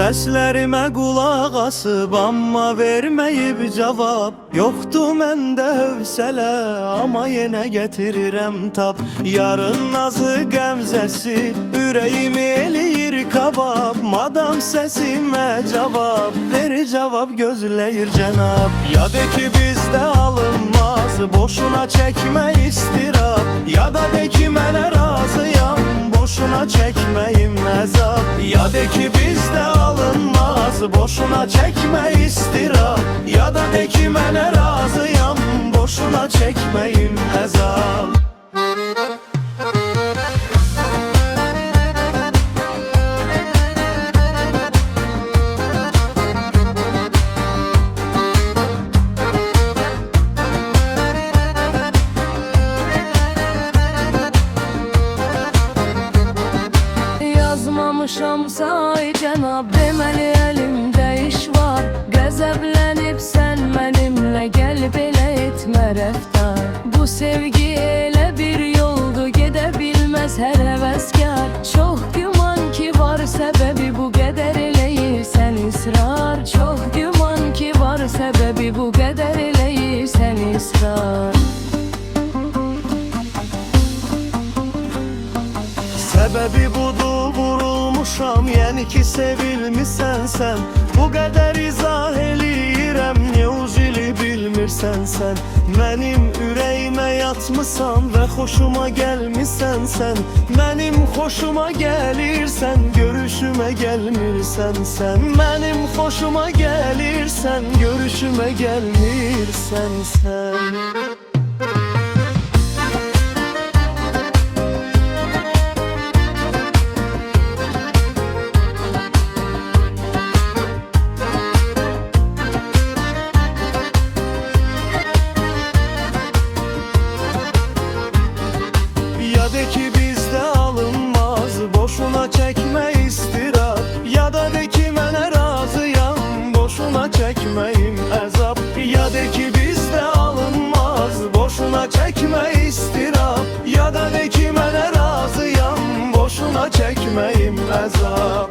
Səslərimə qulaq asıb, amma verməyib cavab. Yoxdur məndə hövsələ, amma yenə gətirirəm tab. Yarın nazı qəmzəsi, ürəyimi eləyir kabab. Madam səsimə cavab, veri cavab gözləyir cənab. Ya de ki bizdə alınmaz, boşuna çəkmə istirab. Ya da de ki mənə razıyam, boşuna çəkməyim əzab. Ya de ki bizdə alınmaz, boşuna çəkmə istirab. Ya da de ki mənə razıyam, boşuna çəkməyim əzab. Yazmamışamsa ay cənab, deməli əlimdə iş var. Qəzəblənib sən mənimlə, gəl belə etmə rəftar. Bu sevgi elə bir yoldu, gedə bilməz hər həvəskar. Çox güman ki var səbəbi, bu qədər eləyirsən israr. Çox güman ki var səbəbi, bu qədər eləyirsən israr. Səbəbi budur, vurulmuşam, yəni ki sevilmisən sən. Bu qədər izah eləyirəm, niyə uzili bilmirsən sən. Mənim ürəyimə yatmısan və xoşuma gəlmisən sən. Mənim xoşuma gəlirsən, görüşümə gəlmirsən sən. Mənim xoşuma gəlirsən, görüşümə gəlmirsən sən. Ya de ki bizdə alınmaz, boşuna çəkmə istirab. Ya da de ki mənə razıyam, boşuna çəkməyim əzab. Ya de ki bizdə alınmaz, boşuna çəkmə istirab. Ya da de ki mənə razıyam, boşuna çəkməyim əzab.